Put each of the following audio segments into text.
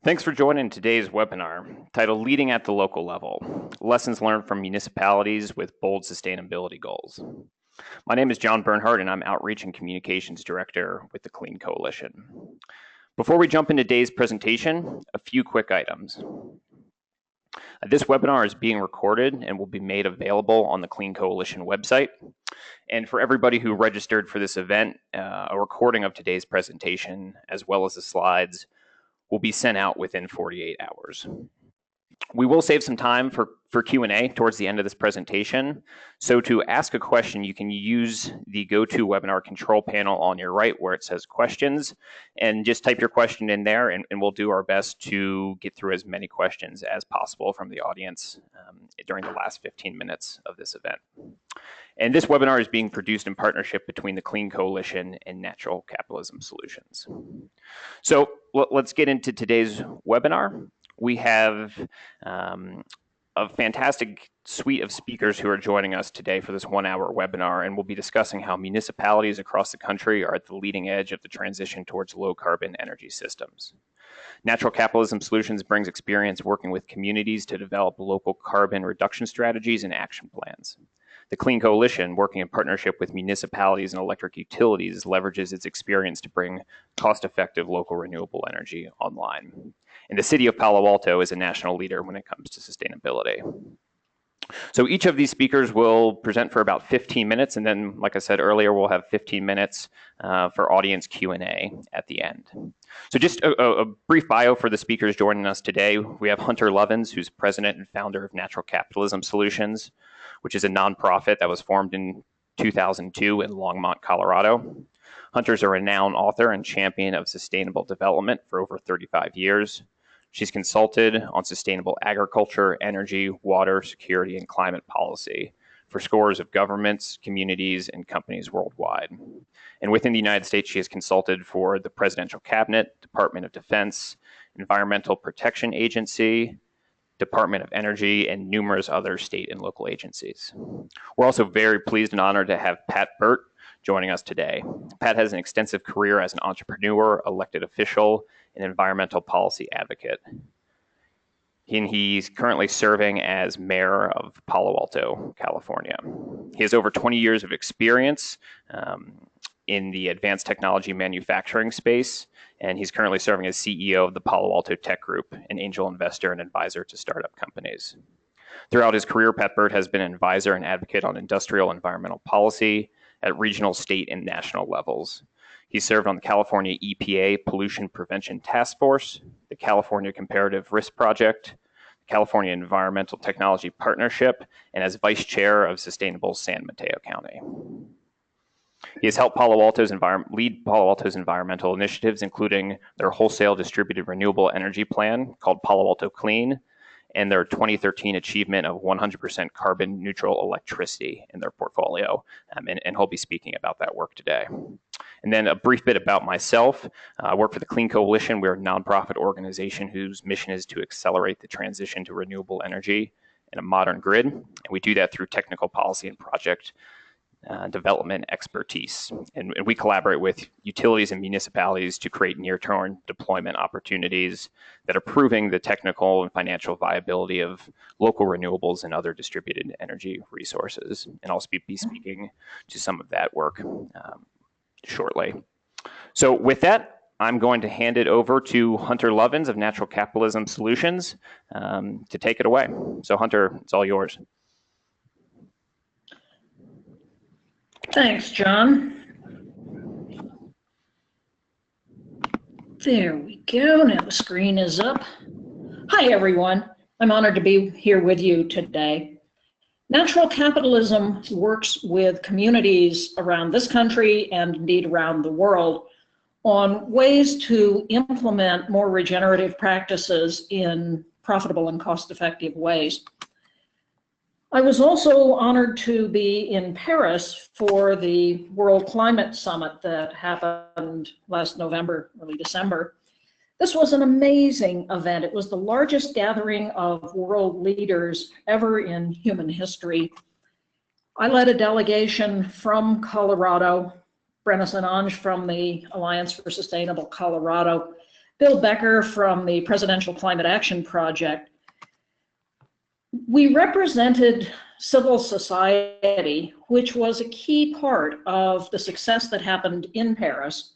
Thanks for joining today's webinar titled Leading at the Local Level, Lessons Learned from Municipalities with Bold Sustainability Goals. My name is John Bernhardt and I'm Outreach and Communications Director with the Clean Coalition. Before we jump into today's presentation, a few quick items. This webinar is being recorded and will be made available on the Clean Coalition website. And for everybody who registered for this event, a recording of today's presentation, as well as the slides, will be sent out within 48 hours. We will save some time for Q&A towards the end of this presentation. So to ask a question, you can use the GoToWebinar control panel on your right where it says questions, and just type your question in there and we'll do our best to get through as many questions as possible from the audience during the last 15 minutes of this event. And this webinar is being produced in partnership between the Clean Coalition and Natural Capitalism Solutions. So let's get into today's webinar. We have a fantastic suite of speakers who are joining us today for this 1-hour webinar, and we'll be discussing how municipalities across the country are at the leading edge of the transition towards low carbon energy systems. Natural Capitalism Solutions brings experience working with communities to develop local carbon reduction strategies and action plans. The Clean Coalition, working in partnership with municipalities and electric utilities, leverages its experience to bring cost-effective local renewable energy online. And the city of Palo Alto is a national leader when it comes to sustainability. So each of these speakers will present for about 15 minutes, and then, like I said earlier, we'll have 15 minutes for audience Q&A at the end. So just a brief bio for the speakers joining us today. We have Hunter Lovins, who's president and founder of Natural Capitalism Solutions, which is a nonprofit that was formed in 2002 in Longmont, Colorado. Hunter's a renowned author and champion of sustainable development for over 35 years. She's consulted on sustainable agriculture, energy, water, security, and climate policy for scores of governments, communities, and companies worldwide. And within the United States, she has consulted for the Presidential Cabinet, Department of Defense, Environmental Protection Agency, Department of Energy, and numerous other state and local agencies. We're also very pleased and honored to have Burt joining us today. Pat has an extensive career as an entrepreneur, elected official, and environmental policy advocate. He's currently serving as mayor of Palo Alto, California. He has over 20 years of experience in the advanced technology manufacturing space, and he's currently serving as CEO of the Palo Alto Tech Group, an angel investor and advisor to startup companies. Throughout his career, Burt has been an advisor and advocate on industrial environmental policy at regional, state, and national levels. He served on the California EPA Pollution Prevention Task Force, the California Comparative Risk Project, the California Environmental Technology Partnership, and as vice chair of Sustainable San Mateo County. He has helped lead Palo Alto's environmental initiatives, including their wholesale distributed renewable energy plan called Palo Alto Clean, and their 2013 achievement of 100% carbon neutral electricity in their portfolio. And he'll be speaking about that work today. And then a brief bit about myself. I work for the Clean Coalition. We're a nonprofit organization whose mission is to accelerate the transition to renewable energy and a modern grid. And we do that through technical policy and project development expertise. And we collaborate with utilities and municipalities to create near-term deployment opportunities that are proving the technical and financial viability of local renewables and other distributed energy resources. And I'll be speaking to some of that work shortly. So with that, I'm going to hand it over to Hunter Lovins of Natural Capitalism Solutions to take it away. So Hunter, it's all yours. Thanks, John. There we go. Now the screen is up. Hi, everyone. I'm honored to be here with you today. Natural capitalism works with communities around this country and indeed around the world on ways to implement more regenerative practices in profitable and cost-effective ways. I was also honored to be in Paris for the World Climate Summit that happened last November, early December. This was an amazing event. It was the largest gathering of world leaders ever in human history. I led a delegation from Colorado, Brenna Sanange from the Alliance for Sustainable Colorado, Bill Becker from the Presidential Climate Action Project. We represented civil society, which was a key part of the success that happened in Paris.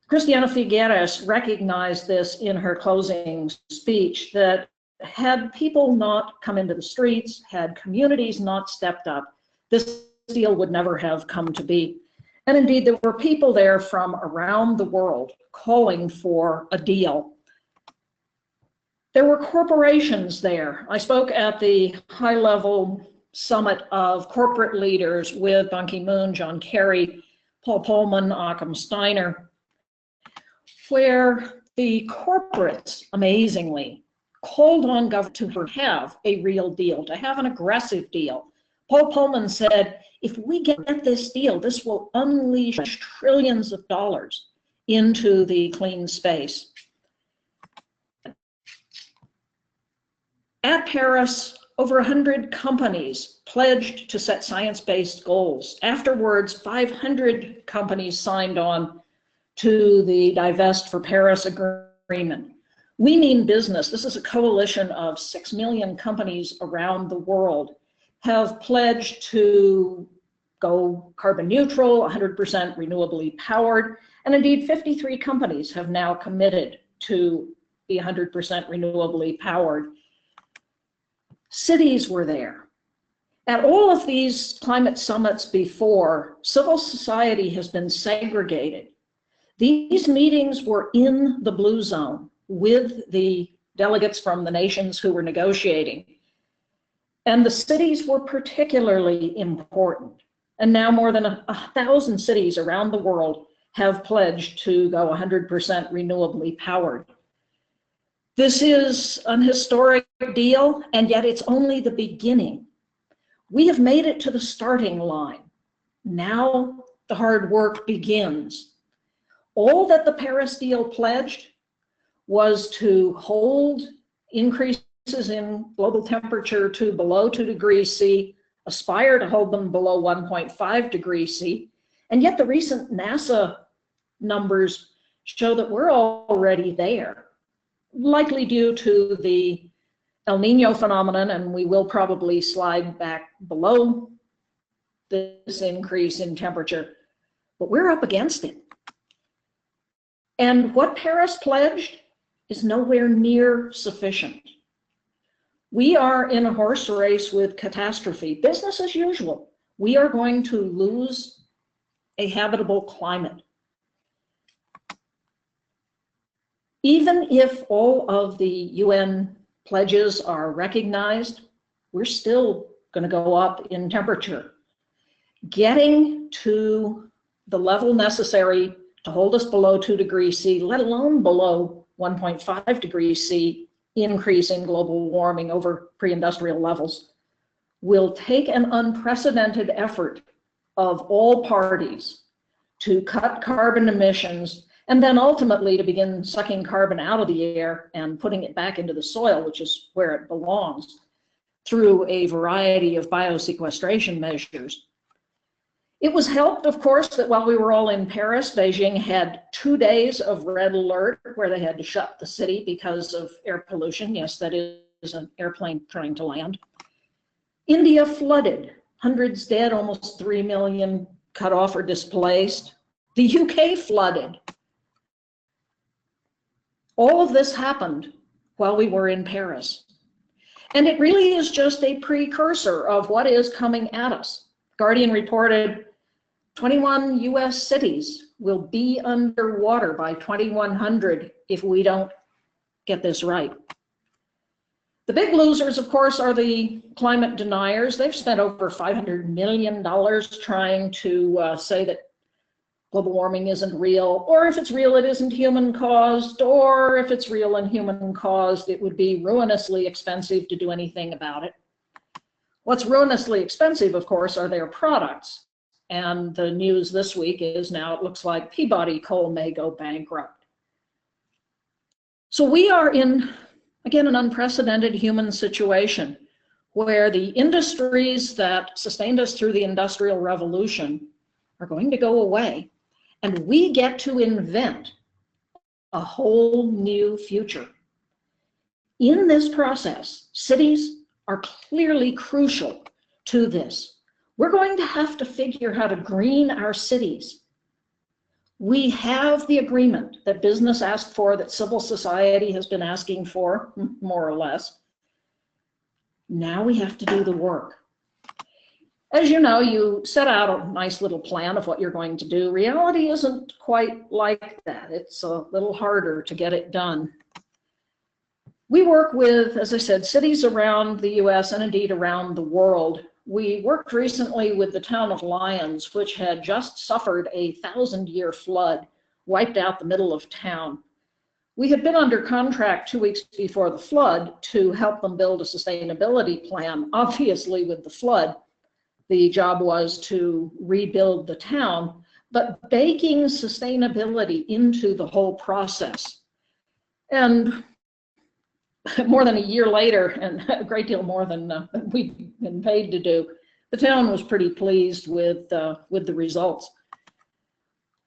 Christiana Figueres recognized this in her closing speech, that had people not come into the streets, had communities not stepped up, this deal would never have come to be. And indeed, there were people there from around the world calling for a deal. There were corporations there. I spoke at the high-level summit of corporate leaders with Ban Ki-moon, John Kerry, Paul Polman, Occam Steiner, where the corporates, amazingly, called on government to have a real deal, to have an aggressive deal. Paul Polman said, if we get this deal, this will unleash trillions of dollars into the clean space. At Paris, over 100 companies pledged to set science-based goals. Afterwards, 500 companies signed on to the Divest for Paris agreement. We Mean Business, this is a coalition of 6 million companies around the world, have pledged to go carbon neutral, 100% renewably powered, and indeed 53 companies have now committed to be 100% renewably powered. Cities were there. At all of these climate summits before, civil society has been segregated. These meetings were in the blue zone with the delegates from the nations who were negotiating. And the cities were particularly important. And now more than 1,000 cities around the world have pledged to go 100% renewably powered. This is an historic deal, and yet it's only the beginning. We have made it to the starting line. Now the hard work begins. All that the Paris deal pledged was to hold increases in global temperature to below 2 degrees C, aspire to hold them below 1.5 degrees C, and yet the recent NASA numbers show that we're already there, likely due to the El Nino phenomenon, and we will probably slide back below this increase in temperature, but we're up against it. And what Paris pledged is nowhere near sufficient. We are in a horse race with catastrophe, business as usual. We are going to lose a habitable climate. Even if all of the UN pledges are recognized, we're still going to go up in temperature. Getting to the level necessary to hold us below 2 degrees C, let alone below 1.5 degrees C increase in global warming over pre-industrial levels, will take an unprecedented effort of all parties to cut carbon emissions and then ultimately to begin sucking carbon out of the air and putting it back into the soil, which is where it belongs, through a variety of biosequestration measures. It was helped, of course, that while we were all in Paris, Beijing had 2 days of red alert where they had to shut the city because of air pollution. Yes, that is an airplane trying to land. India flooded, hundreds dead, almost 3 million cut off or displaced. The UK flooded. All of this happened while we were in Paris. And it really is just a precursor of what is coming at us. Guardian reported 21 US cities will be underwater by 2100 if we don't get this right. The big losers, of course, are the climate deniers. They've spent over $500 million trying to say that global warming isn't real, or if it's real, it isn't human caused, or if it's real and human caused, it would be ruinously expensive to do anything about it. What's ruinously expensive, of course, are their products. And the news this week is now it looks like Peabody Coal may go bankrupt. So we are in, again, an unprecedented human situation where the industries that sustained us through the Industrial Revolution are going to go away. And we get to invent a whole new future. In this process, cities are clearly crucial to this. We're going to have to figure how to green our cities. We have the agreement that business asked for, that civil society has been asking for, more or less. Now we have to do the work. As you know, you set out a nice little plan of what you're going to do. Reality isn't quite like that. It's a little harder to get it done. We work with, as I said, cities around the US and indeed around the world. We worked recently with the town of Lovins, which had just suffered a 1,000-year flood, wiped out the middle of town. We had been under contract 2 weeks before the flood to help them build a sustainability plan. Obviously, with the flood, the job was to rebuild the town, but baking sustainability into the whole process. And more than a year later, and a great deal more than we've been paid to do, the town was pretty pleased with the results.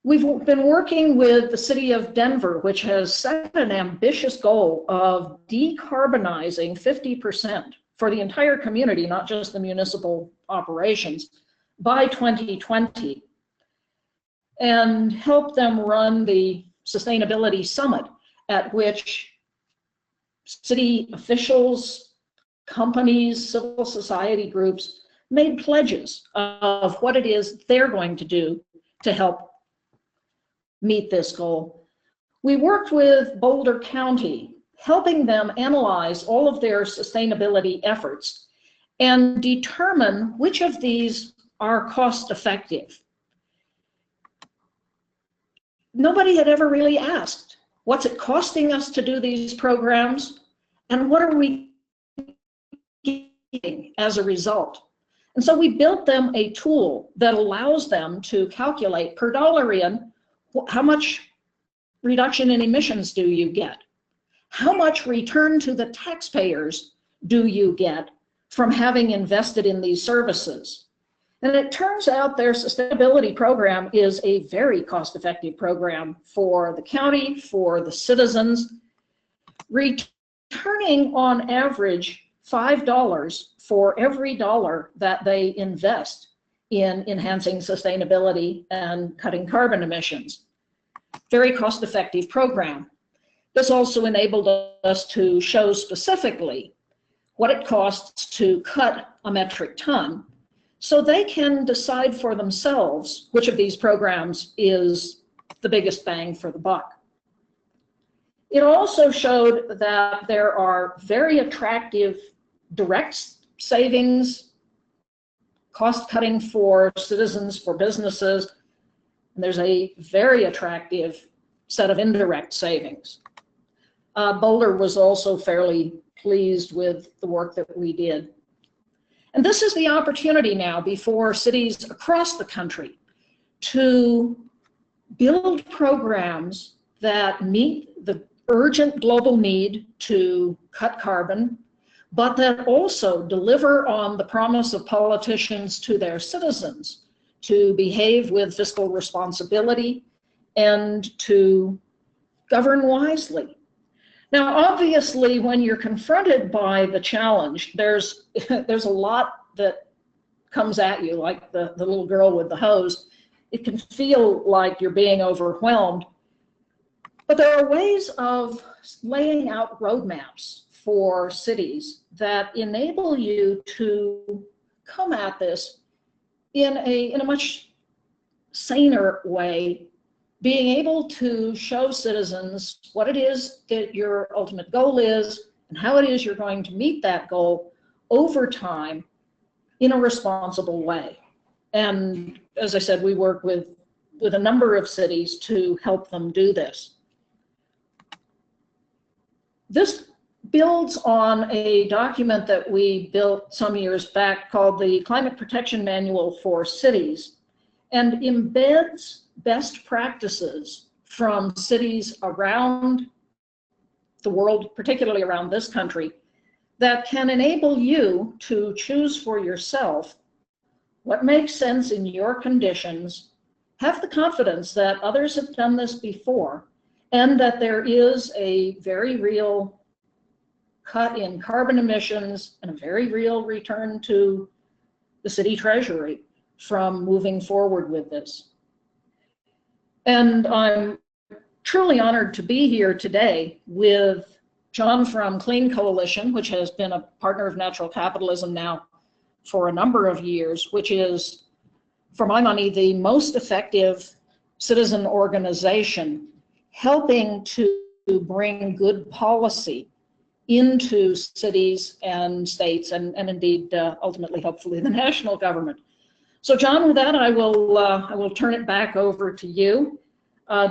We've been working with the city of Denver, which has set an ambitious goal of decarbonizing 50% for the entire community, not just the municipal operations, by 2020, and help them run the Sustainability Summit, at which city officials, companies, civil society groups made pledges of what it is they're going to do to help meet this goal. We worked with Boulder County, helping them analyze all of their sustainability efforts and determine which of these are cost effective. Nobody had ever really asked, what's it costing us to do these programs, and what are we getting as a result? And so we built them a tool that allows them to calculate per dollar in, how much reduction in emissions do you get? How much return to the taxpayers do you get from having invested in these services? And it turns out their sustainability program is a very cost-effective program for the county, for the citizens, returning on average $5 for every dollar that they invest in enhancing sustainability and cutting carbon emissions. Very cost-effective program. This also enabled us to show specifically what it costs to cut a metric ton, so they can decide for themselves which of these programs is the biggest bang for the buck. It also showed that there are very attractive direct savings, cost cutting for citizens, for businesses, and there's a very attractive set of indirect savings. Boulder was also fairly pleased with the work that we did. And this is the opportunity now before cities across the country to build programs that meet the urgent global need to cut carbon, but that also deliver on the promise of politicians to their citizens to behave with fiscal responsibility and to govern wisely. Now, obviously, when you're confronted by the challenge, there's a lot that comes at you, like the little girl with the hose. It can feel like you're being overwhelmed, but there are ways of laying out roadmaps for cities that enable you to come at this in a much saner way, being able to show citizens what it is that your ultimate goal is and how it is you're going to meet that goal over time in a responsible way. And as I said, we work with a number of cities to help them do this. This builds on a document that we built some years back called the Climate Protection Manual for Cities, and embeds best practices from cities around the world, particularly around this country, that can enable you to choose for yourself what makes sense in your conditions, have the confidence that others have done this before, and that there is a very real cut in carbon emissions and a very real return to the city treasury from moving forward with this. And I'm truly honored to be here today with John from Clean Coalition, which has been a partner of Natural Capitalism now for a number of years, which is, for my money, the most effective citizen organization helping to bring good policy into cities and states and indeed ultimately hopefully the national government. So John, with that I will turn it back over to you.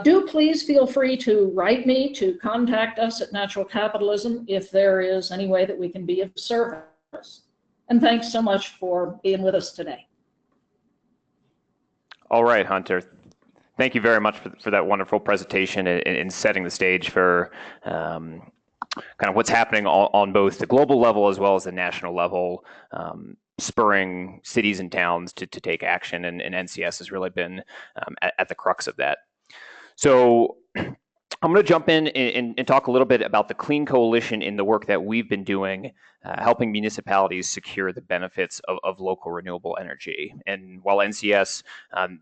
Do please feel free to write me, to contact us at Natural Capitalism if there is any way that we can be of service. And thanks so much for being with us today. All right, Hunter. Thank you very much for that wonderful presentation and setting the stage for kind of what's happening on both the global level as well as the national level, spurring cities and towns to take action, and NCS has really been at the crux of that. So I'm going to jump in and talk a little bit about the Clean Coalition in the work that we've been doing, helping municipalities secure the benefits of local renewable energy. And while NCS,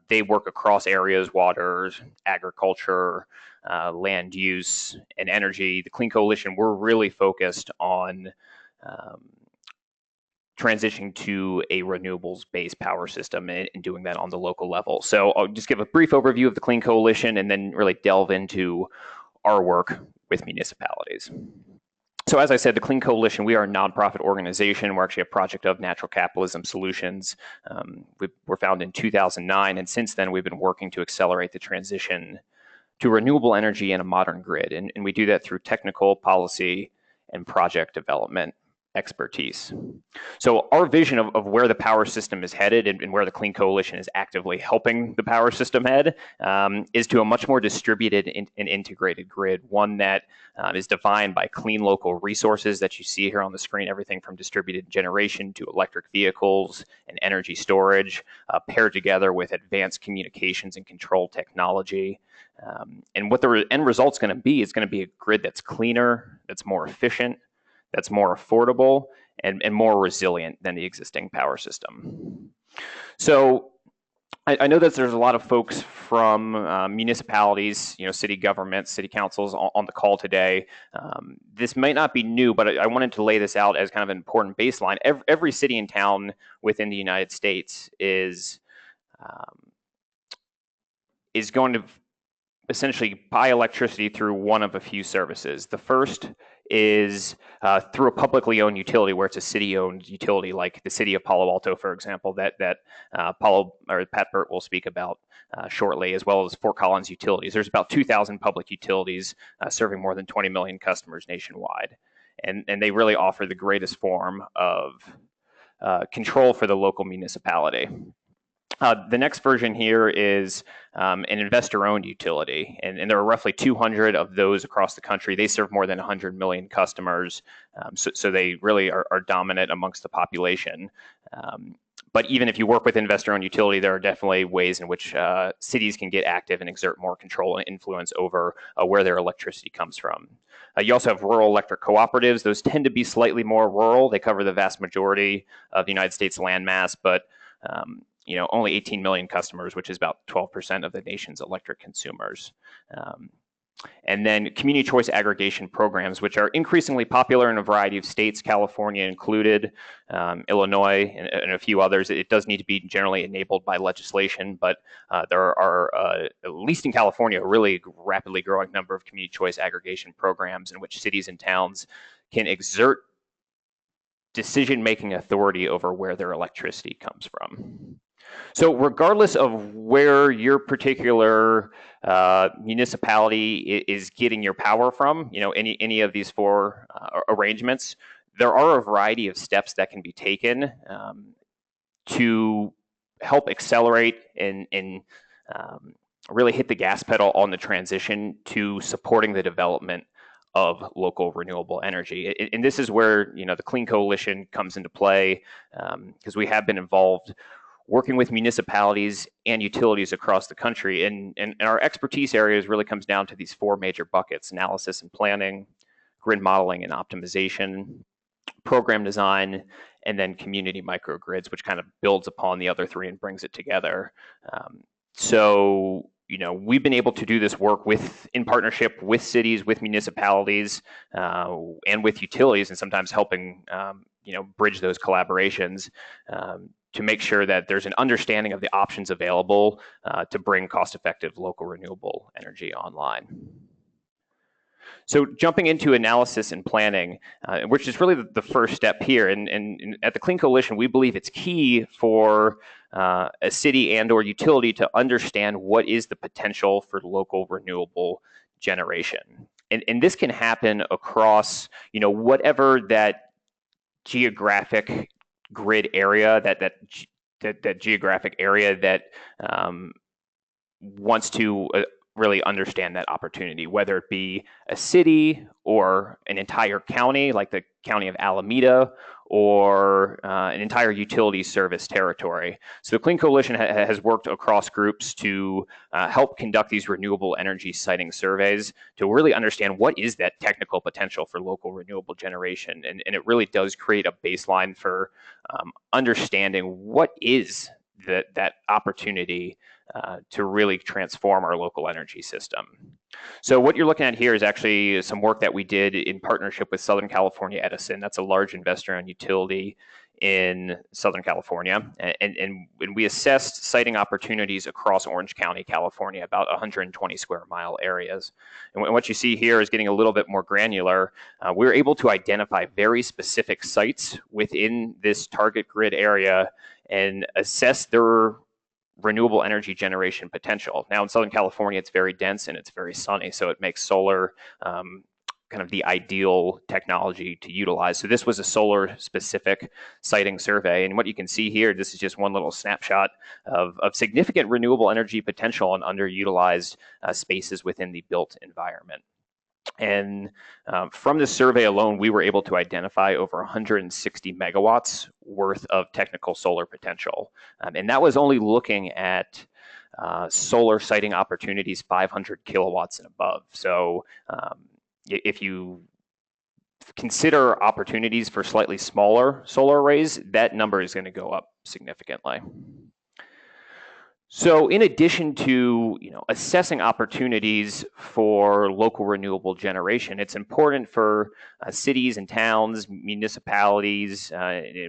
they work across areas, water, agriculture, land use, and energy, the Clean Coalition, we're really focused on transitioning to a renewables-based power system and doing that on the local level. So I'll just give a brief overview of the Clean Coalition and then really delve into our work with municipalities. So as I said, the Clean Coalition, we are a nonprofit organization. We're actually a project of Natural Capitalism Solutions. We were founded in 2009, and since then we've been working to accelerate the transition to renewable energy and a modern grid. And we do that through technical, policy, and project development expertise. So our vision of where the power system is headed and where the Clean Coalition is actively helping the power system head is to a much more distributed and integrated grid, one that is defined by clean local resources that you see here on the screen, everything from distributed generation to electric vehicles and energy storage, paired together with advanced communications and control technology. And what the end result's going to be is going to be a grid that's cleaner, that's more efficient, that's more affordable, and more resilient than the existing power system. So I know that there's a lot of folks from municipalities, city governments, city councils on the call today. This might not be new, but I wanted to lay this out as kind of an important baseline. Every city and town within the United States is going to essentially buy electricity through one of a few services. The first is through a publicly owned utility, where it's a city-owned utility, like the city of Palo Alto, for example, that Pat Burt will speak about shortly, as well as Fort Collins Utilities. There's about 2,000 public utilities serving more than 20 million customers nationwide, and they really offer the greatest form of control for the local municipality. The next version here is an investor-owned utility, and there are roughly 200 of those across the country. They serve more than 100 million customers, so they really are dominant amongst the population. But even if you work with investor-owned utility, there are definitely ways in which cities can get active and exert more control and influence over where their electricity comes from. You also have rural electric cooperatives. Those tend to be slightly more rural. They cover the vast majority of the United States landmass, but only 18 million customers, which is about 12% of the nation's electric consumers. And then community choice aggregation programs, which are increasingly popular in a variety of states, California included, Illinois, and a few others. It does need to be generally enabled by legislation, but there are, at least in California, a really rapidly growing number of community choice aggregation programs in which cities and towns can exert decision-making authority over where their electricity comes from. So regardless of where your particular municipality is getting your power from, any of these four arrangements, there are a variety of steps that can be taken to help accelerate and really hit the gas pedal on the transition to supporting the development of local renewable energy. And this is where the Clean Coalition comes into play, because we have been involved working with municipalities and utilities across the country. And our expertise areas really comes down to these four major buckets: analysis and planning, grid modeling and optimization, program design, and then community microgrids, which kind of builds upon the other three and brings it together. So, we've been able to do this work in partnership with cities, with municipalities, and with utilities, and sometimes helping, bridge those collaborations to make sure that there's an understanding of the options available to bring cost-effective local renewable energy online. So jumping into analysis and planning, which is really the first step here, and at the Clean Coalition, we believe it's key for a city and or utility to understand what is the potential for local renewable generation. And this can happen across, whatever that geographic grid area, that geographic area that wants to really understand that opportunity, whether it be a city or an entire county, like the county of Alameda, or an entire utility service territory. So the Clean Coalition has worked across groups to help conduct these renewable energy siting surveys to really understand what is that technical potential for local renewable generation. And it really does create a baseline for understanding what is that opportunity to really transform our local energy system. So what you're looking at here is actually some work that we did in partnership with Southern California Edison. That's a large investor-owned utility in Southern California. And we assessed siting opportunities across Orange County, California, about 120 square mile areas. And what you see here is getting a little bit more granular. We were able to identify very specific sites within this target grid area and assess their renewable energy generation potential. Now in Southern California, it's very dense and it's very sunny, so it makes solar kind of the ideal technology to utilize. So this was a solar specific siting survey. And what you can see here, this is just one little snapshot of significant renewable energy potential on underutilized spaces within the built environment. And from this survey alone, we were able to identify over 160 megawatts worth of technical solar potential. And that was only looking at solar siting opportunities 500 kilowatts and above. So if you consider opportunities for slightly smaller solar arrays, that number is going to go up significantly. So in addition to assessing opportunities for local renewable generation, it's important for cities and towns, municipalities,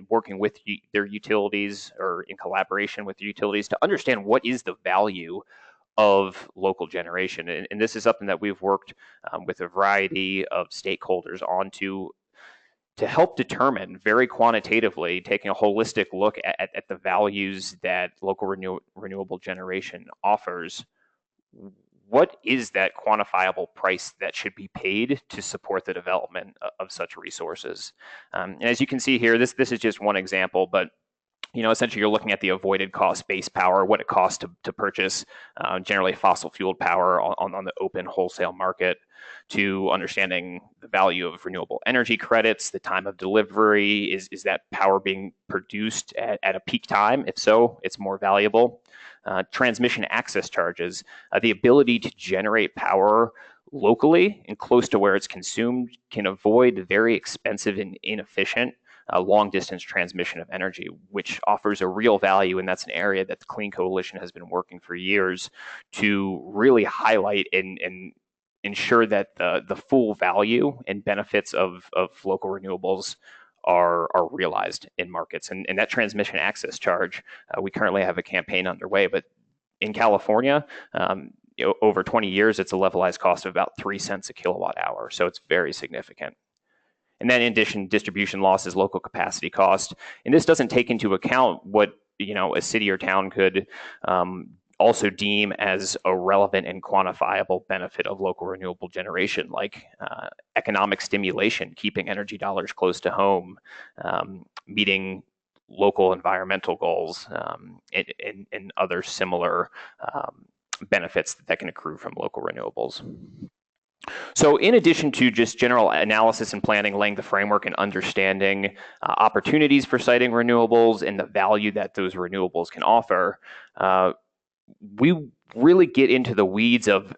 working with their utilities or in collaboration with the utilities to understand what is the value of local generation. And this is something that we've worked with a variety of stakeholders on to help determine very quantitatively, taking a holistic look at the values that local renewable generation offers. What is that quantifiable price that should be paid to support the development of such resources? And as you can see here, this is just one example, but essentially you're looking at the avoided cost base power, what it costs to purchase generally fossil fueled power on the open wholesale market, to understanding the value of renewable energy credits, the time of delivery, is that power being produced at a peak time? If so, it's more valuable. Transmission access charges, the ability to generate power locally and close to where it's consumed can avoid very expensive and inefficient long distance transmission of energy, which offers a real value. And that's an area that the Clean Coalition has been working for years to really highlight and ensure that the full value and benefits of local renewables are realized in markets. And that transmission access charge, we currently have a campaign underway, but in California, over 20 years, it's a levelized cost of about 3 cents a kilowatt hour. So it's very significant. And then in addition, distribution losses, local capacity cost. And this doesn't take into account what a city or town could also deem as a relevant and quantifiable benefit of local renewable generation, like economic stimulation, keeping energy dollars close to home, meeting local environmental goals, and other similar benefits that can accrue from local renewables. So in addition to just general analysis and planning, laying the framework and understanding opportunities for siting renewables and the value that those renewables can offer, we really get into the weeds of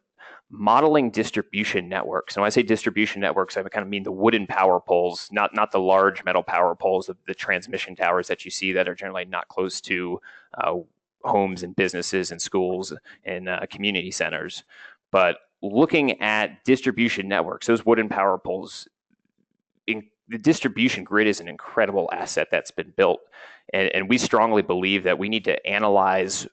modeling distribution networks. And when I say distribution networks, I kind of mean the wooden power poles, not the large metal power poles, the transmission towers that you see that are generally not close to homes and businesses and schools and community centers. But looking at distribution networks, those wooden power poles, the distribution grid is an incredible asset that's been built. And we strongly believe that we need to analyze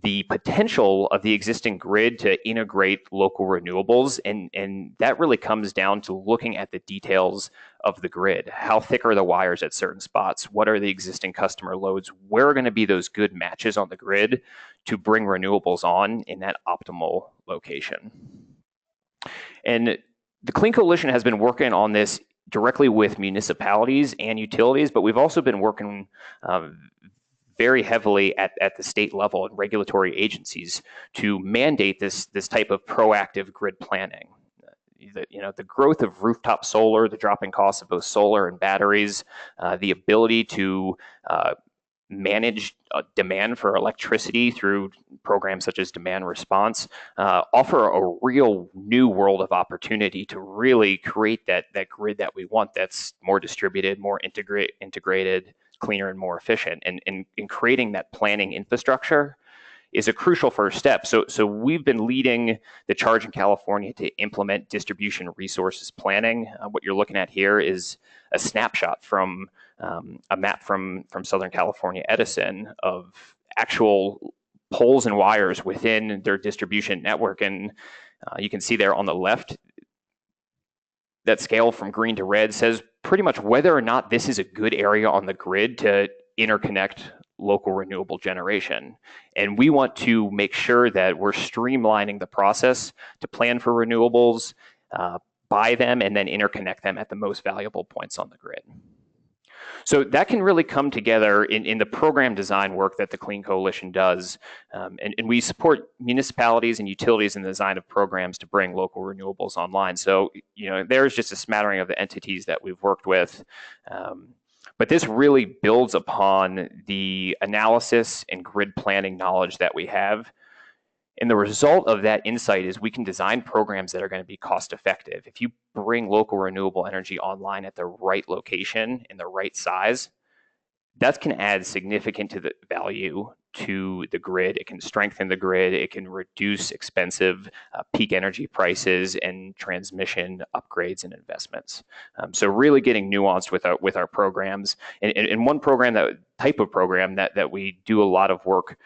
the potential of the existing grid to integrate local renewables. And that really comes down to looking at the details of the grid. How thick are the wires at certain spots? What are the existing customer loads? Where are going to be those good matches on the grid to bring renewables on in that optimal location? And the Clean Coalition has been working on this directly with municipalities and utilities, but we've also been working very heavily at the state level and regulatory agencies to mandate this type of proactive grid planning. The growth of rooftop solar, the dropping costs of both solar and batteries, the ability to manage demand for electricity through programs such as demand response offer a real new world of opportunity to really create that grid that we want, that's more distributed, more integrated, cleaner, and more efficient. And in creating that planning infrastructure is a crucial first step. So we've been leading the charge in California to implement distribution resources planning. What you're looking at here is a snapshot from a map from Southern California Edison of actual poles and wires within their distribution network. And you can see there on the left, that scale from green to red says pretty much whether or not this is a good area on the grid to interconnect local renewable generation. And we want to make sure that we're streamlining the process to plan for renewables, buy them, and then interconnect them at the most valuable points on the grid. So that can really come together in the program design work that the Clean Coalition does. And we support municipalities and utilities in the design of programs to bring local renewables online. So, there's just a smattering of the entities that we've worked with. But this really builds upon the analysis and grid planning knowledge that we have. And the result of that insight is we can design programs that are going to be cost effective. If you bring local renewable energy online at the right location in the right size, that can add significant to the value to the grid. It can strengthen the grid. It can reduce expensive peak energy prices and transmission upgrades and investments. So really getting nuanced with our programs. And one type of program that we do a lot of work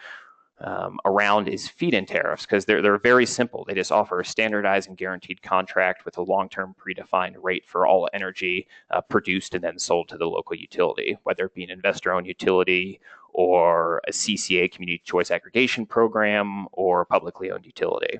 around is feed-in tariffs, because they're very simple. They just offer a standardized and guaranteed contract with a long-term predefined rate for all energy produced and then sold to the local utility, whether it be an investor-owned utility or a CCA, community choice aggregation program, or a publicly owned utility.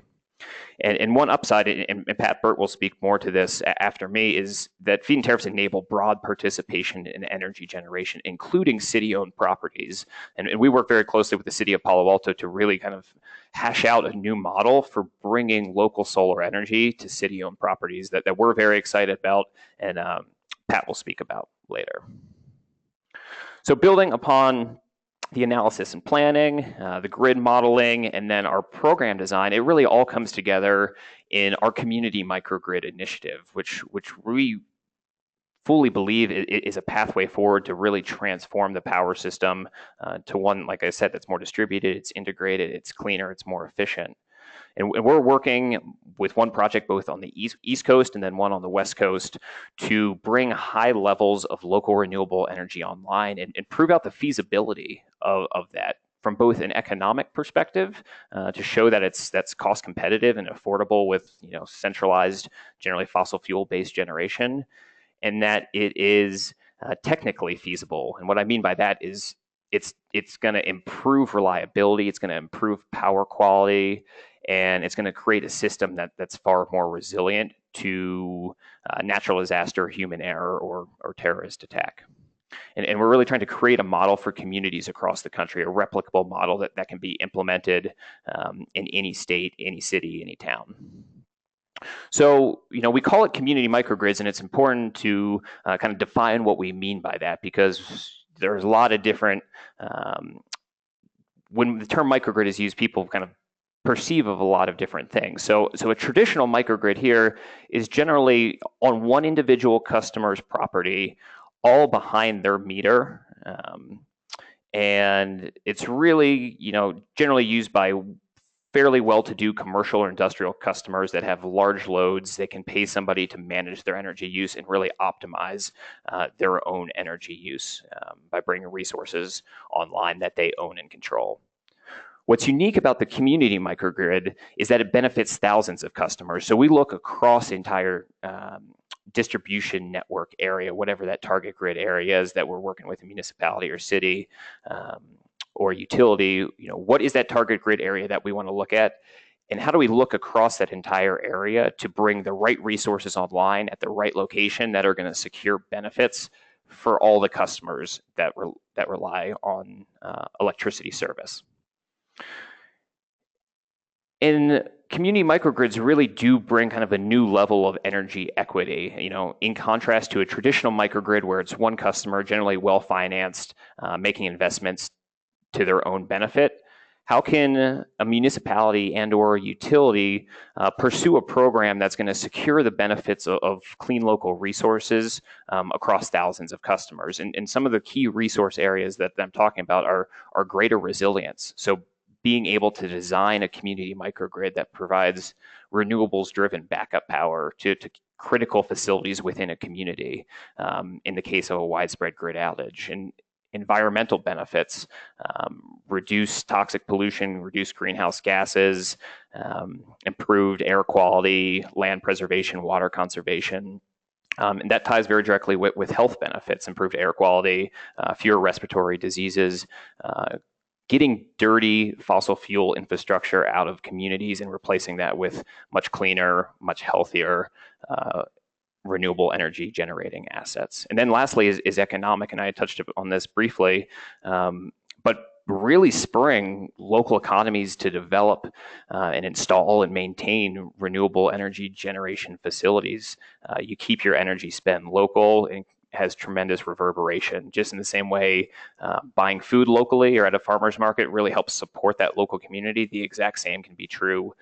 And one upside, and Pat Burt will speak more to this after me, is that feed-in tariffs enable broad participation in energy generation, including city-owned properties. And we work very closely with the city of Palo Alto to really kind of hash out a new model for bringing local solar energy to city-owned properties that we're very excited about, and Pat will speak about later. So building upon the analysis and planning, the grid modeling, and then our program design, it really all comes together in our community microgrid initiative, which we fully believe is a pathway forward to really transform the power system to one, like I said, that's more distributed, it's integrated, it's cleaner, it's more efficient. And we're working with one project both on the East Coast and then one on the West Coast to bring high levels of local renewable energy online and prove out the feasibility of that from both an economic perspective to show that that's cost competitive and affordable with centralized, generally fossil fuel based generation, and that it is technically feasible. And what I mean by that is it's going to improve reliability, it's going to improve power quality, and it's going to create a system that's far more resilient to natural disaster, human error, or terrorist attack. And we're really trying to create a model for communities across the country, a replicable model that can be implemented in any state, any city, any town. So, we call it community microgrids, and it's important to kind of define what we mean by that, because there's a lot of different, when the term microgrid is used, people kind of perceive of a lot of different things. So a traditional microgrid here is generally on one individual customer's property, all behind their meter. And it's really, generally used by fairly well-to-do commercial or industrial customers that have large loads. They can pay somebody to manage their energy use and really optimize their own energy use by bringing resources online that they own and control. What's unique about the community microgrid is that it benefits thousands of customers. So we look across the entire distribution network area, whatever that target grid area is that we're working with, a municipality or city or utility. What is that target grid area that we want to look at? And how do we look across that entire area to bring the right resources online at the right location that are going to secure benefits for all the customers that rely on electricity service? And community microgrids really do bring kind of a new level of energy equity, in contrast to a traditional microgrid where it's one customer, generally well-financed, making investments to their own benefit. How can a municipality and or a utility pursue a program that's going to secure the benefits of clean local resources across thousands of customers? And some of the key resource areas that I'm talking about are greater resilience. So being able to design a community microgrid that provides renewables-driven backup power to critical facilities within a community in the case of a widespread grid outage. And environmental benefits, reduce toxic pollution, reduce greenhouse gases, improved air quality, land preservation, water conservation. And that ties very directly with health benefits, improved air quality, fewer respiratory diseases, getting dirty fossil fuel infrastructure out of communities and replacing that with much cleaner, much healthier, renewable energy generating assets. And then lastly is economic, and I touched on this briefly, but really spurring local economies to develop and install and maintain renewable energy generation facilities. You keep your energy spend local and has tremendous reverberation. Just in the same way, buying food locally or at a farmer's market really helps support that local community. The exact same can be true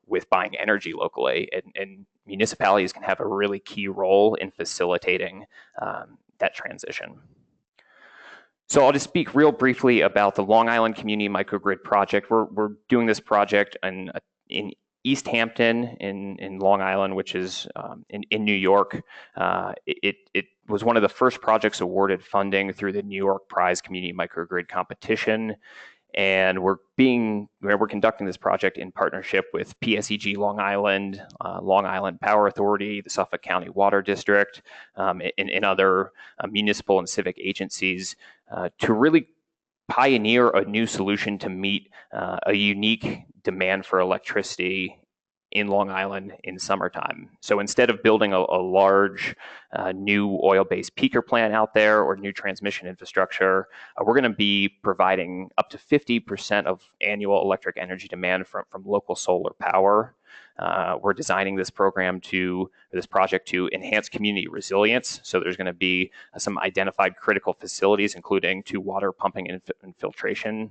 with buying energy locally, and municipalities can have a really key role in facilitating that transition. So I'll just speak real briefly about the Long Island Community Microgrid Project. We're doing this project in East Hampton in Long Island, which is in New York. It was one of the first projects awarded funding through the New York Prize Community Microgrid Competition. And we're conducting this project in partnership with PSEG Long Island, Long Island Power Authority, the Suffolk County Water District, and other municipal and civic agencies to really pioneer a new solution to meet a unique demand for electricity in Long Island in summertime. So instead of building a large new oil-based peaker plant out there or new transmission infrastructure, we're going to be providing up to 50% of annual electric energy demand from local solar power. We're designing this project to enhance community resilience. So there's going to be some identified critical facilities, including 2 water pumping and filtration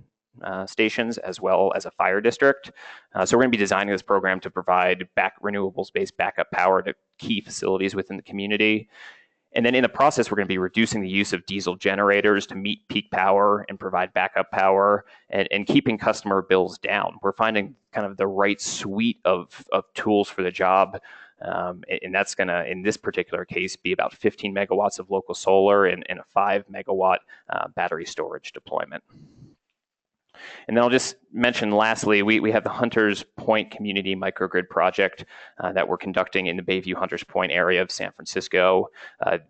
stations, as well as a fire district. So we're going to be designing this program to provide renewables-based backup power to key facilities within the community. And then in the process, we're going to be reducing the use of diesel generators to meet peak power and provide backup power and keeping customer bills down. We're finding kind of the right suite of tools for the job. And that's going to, in this particular case, be about 15 megawatts of local solar and a 5 megawatt battery storage deployment. And then I'll just mention lastly, we have the Hunters Point Community Microgrid Project that we're conducting in the Bayview Hunters Point area of San Francisco.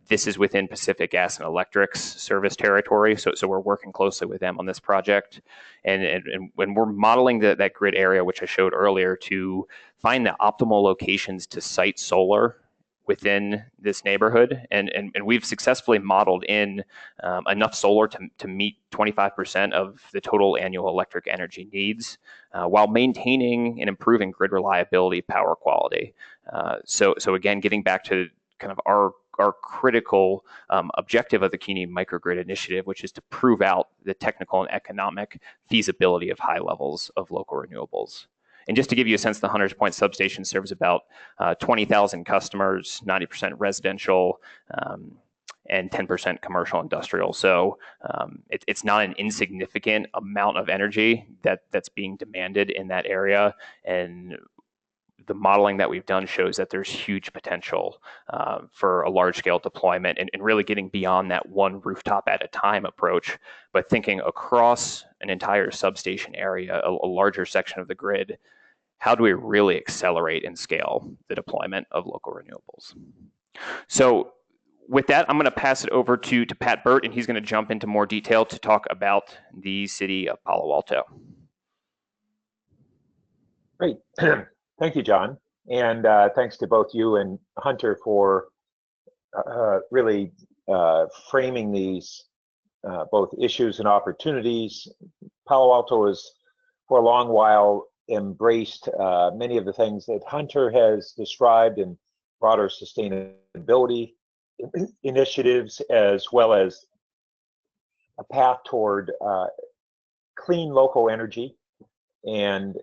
This is within Pacific Gas and Electric's service territory, so we're working closely with them on this project. And when we're modeling that grid area, which I showed earlier, to find the optimal locations to site solar, within this neighborhood, and we've successfully modeled in enough solar to meet 25% of the total annual electric energy needs, while maintaining and improving grid reliability, power quality. So again, getting back to kind of our critical objective of the Community Microgrid Initiative, which is to prove out the technical and economic feasibility of high levels of local renewables. And just to give you a sense, the Hunters Point substation serves about 20,000 customers, 90% residential, and 10% commercial industrial. So it's not an insignificant amount of energy that's being demanded in that area. And the modeling that we've done shows that there's huge potential for a large-scale deployment and really getting beyond that one rooftop at a time approach, but thinking across an entire substation area, a larger section of the grid. How do we really accelerate and scale the deployment of local renewables? So with that, I'm going to pass it over to Pat Burt, and he's going to jump into more detail to talk about the city of Palo Alto. Great. Thank you, John. And thanks to both you and Hunter for really framing these both issues and opportunities. Palo Alto has, for a long while, embraced many of the things that Hunter has described in broader sustainability initiatives, as well as a path toward clean local energy and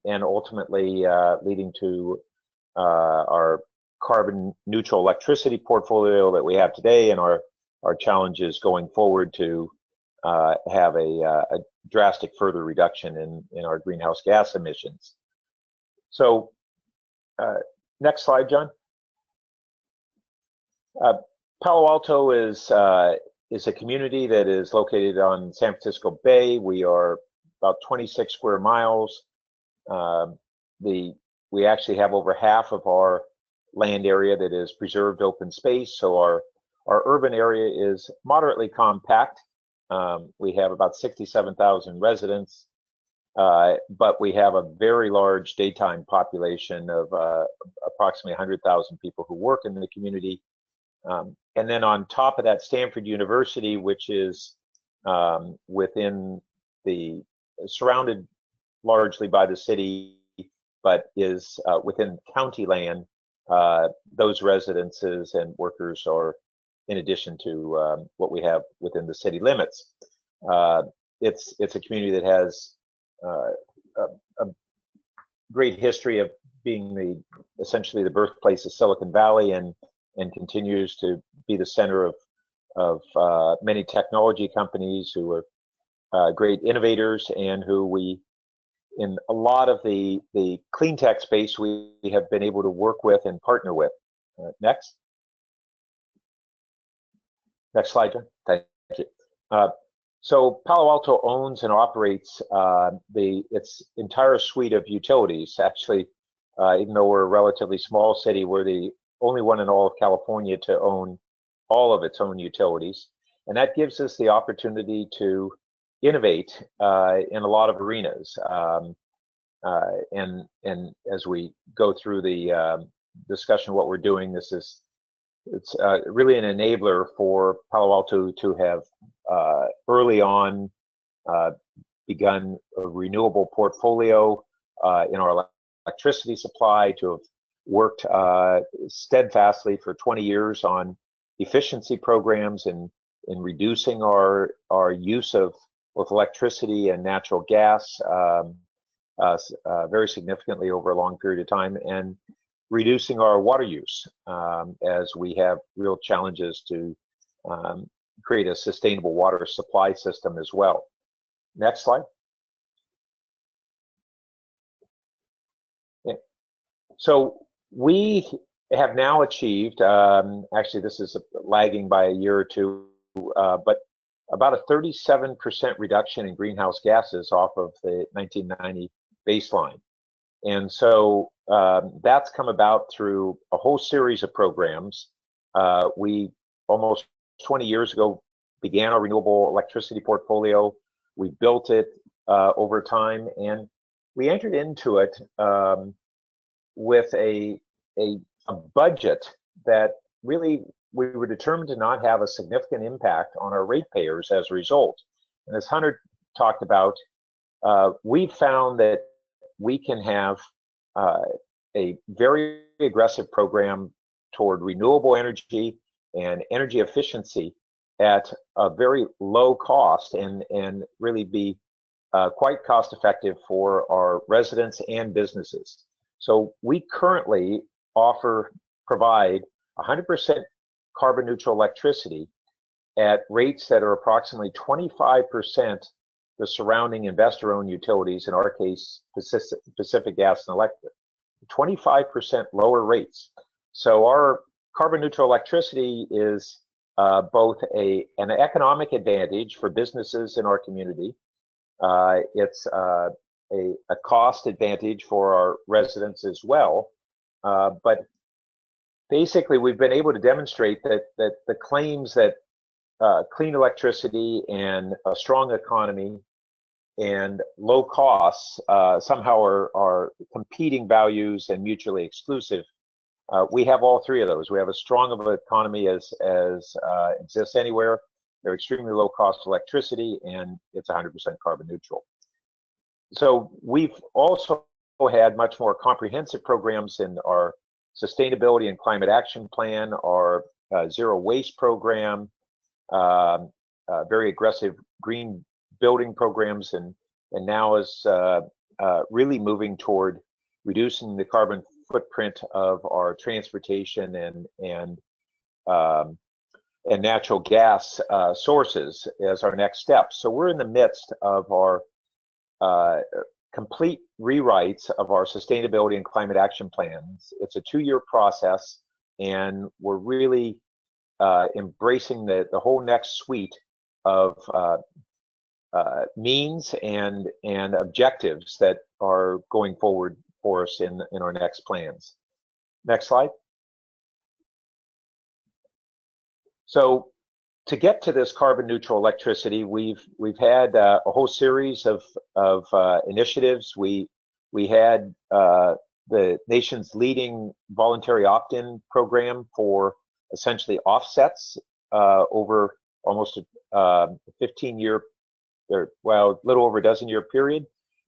ultimately leading to our carbon neutral electricity portfolio that we have today, and our challenges going forward to have a drastic further reduction in our greenhouse gas emissions. So next slide, John. Palo Alto is a community that is located on San Francisco Bay. We are about 26 square miles. We actually have over half of our land area that is preserved open space, so our urban area is moderately compact. We have about 67,000 residents, but we have a very large daytime population of approximately 100,000 people who work in the community. And then on top of that, Stanford University, which is within surrounded largely by the city, but is within county land. Those residences and workers are in addition to what we have within the city limits. It's a community that has a great history of being essentially the birthplace of Silicon Valley, and continues to be the center of many technology companies who are great innovators, and who we, in a lot of the clean tech space, we have been able to work with and partner with. Next slide, John. Thank you. So Palo Alto owns and operates its entire suite of utilities. Actually, even though we're a relatively small city, we're the only one in all of California to own all of its own utilities. And that gives us the opportunity to innovate in a lot of arenas. And as we go through the discussion of what we're doing, it's really an enabler for Palo Alto to have early on begun a renewable portfolio in our electricity supply, to have worked steadfastly for 20 years on efficiency programs and in reducing our use of both electricity and natural gas very significantly over a long period of time, and reducing our water use as we have real challenges to create a sustainable water supply system as well. Next slide. Okay. So we have now achieved, actually this is lagging by a year or two, but about a 37% reduction in greenhouse gases off of the 1990 baseline. And so that's come about through a whole series of programs. We almost 20 years ago began our renewable electricity portfolio. We built it over time, and we entered into it with a a budget that really we were determined to not have a significant impact on our ratepayers as a result. And as Hunter talked about, we found that we can have a very aggressive program toward renewable energy and energy efficiency at a very low cost and really be quite cost effective for our residents and businesses. So we currently provide 100% carbon neutral electricity at rates that are approximately 25% the surrounding investor-owned utilities, in our case, Pacific Gas and Electric, 25% lower rates. So our carbon neutral electricity is both an economic advantage for businesses in our community. It's a cost advantage for our residents as well. But basically, we've been able to demonstrate that the claims that clean electricity and a strong economy and low costs somehow are competing values and mutually exclusive. We have all three of those. We have a strong of an economy as exists anywhere. They're extremely low cost electricity, and it's 100% carbon neutral. So we've also had much more comprehensive programs in our sustainability and climate action plan, our zero waste program, very aggressive green building programs, and now is really moving toward reducing the carbon footprint of our transportation and natural gas sources as our next step. So we're in the midst of our complete rewrites of our sustainability and climate action plans. It's a 2-year process, and we're really embracing the whole next suite of means and objectives that are going forward for us in our next plans. Next slide. So to get to this carbon neutral electricity, we've had a whole series of initiatives. We had the nation's leading voluntary opt-in program for essentially offsets over almost a 15-year, well, a little over a dozen-year period.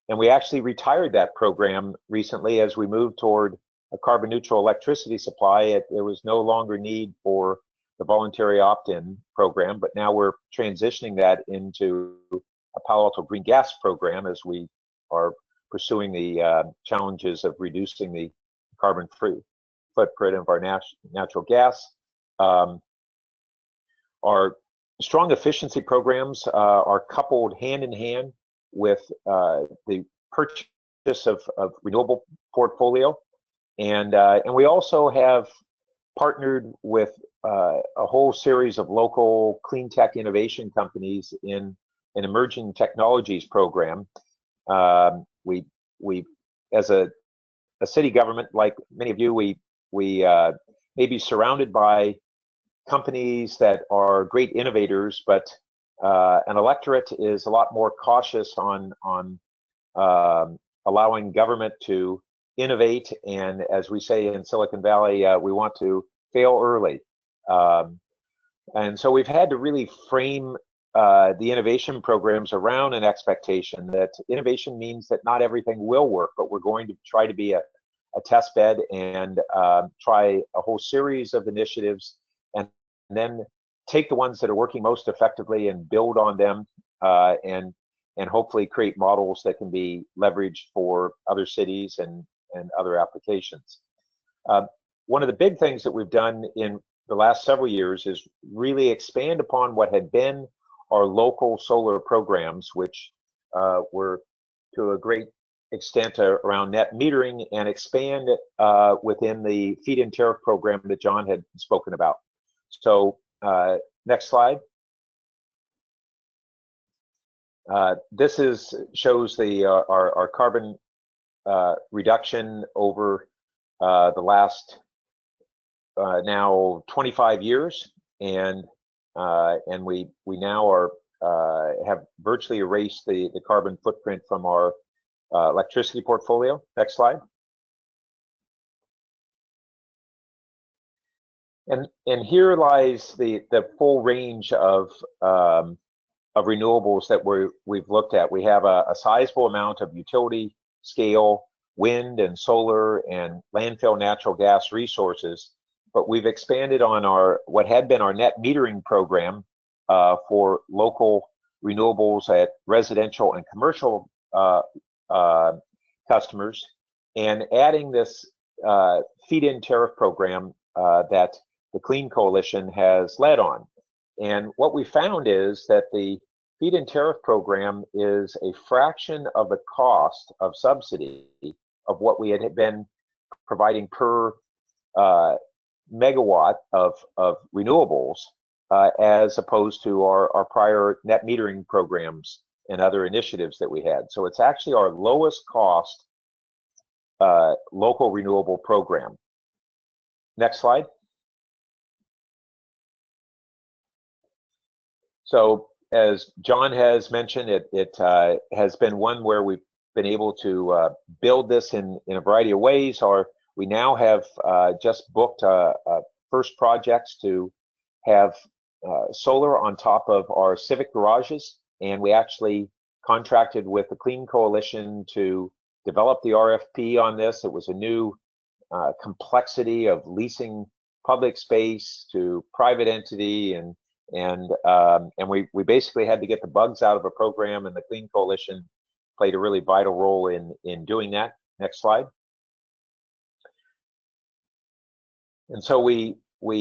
And we actually retired that program recently as we moved toward a carbon neutral electricity supply. There was no longer need for the voluntary opt-in program, but now we're transitioning that into a Palo Alto green gas program as we are pursuing the challenges of reducing the carbon footprint of our natural gas. Our strong efficiency programs are coupled hand in hand with the purchase of renewable portfolio, and we also have partnered with a whole series of local clean tech innovation companies in an emerging technologies program. We as a city government, like many of you, we may be surrounded by companies that are great innovators, but an electorate is a lot more cautious on allowing government to innovate, and as we say in Silicon Valley, we want to fail early. And so we've had to really frame the innovation programs around an expectation that innovation means that not everything will work, but we're going to try to be a test bed and try a whole series of initiatives, and then take the ones that are working most effectively and build on them, and hopefully create models that can be leveraged for other cities and other applications. One of the big things that we've done in the last several years is really expand upon what had been our local solar programs, which were to a great extent around net metering, and expand within the feed-in tariff program that John had spoken about. So next slide. This shows our carbon reduction over the last now 25 years, and we now have virtually erased the carbon footprint from our electricity portfolio. Next slide. And here lies the full range of renewables that we've looked at. We have a sizable amount of utility scale wind and solar and landfill natural gas resources, but we've expanded on what had been our net metering program for local renewables at residential and commercial customers, and adding this feed-in tariff program that the Clean Coalition has led on. And what we found is that the feed-in tariff program is a fraction of the cost of subsidy of what we had been providing per megawatt of renewables, as opposed to our prior net metering programs and other initiatives that we had. So it's actually our lowest cost local renewable program. Next slide. So as John has mentioned, it has been one where we've been able to build this in a variety of ways. We now have just booked first projects to have solar on top of our civic garages, and we actually contracted with the Clean Coalition to develop the RFP on this. It was a new complexity of leasing public space to private entity, and we basically had to get the bugs out of a program, and the Clean Coalition played a really vital role in doing that. Next slide. And so we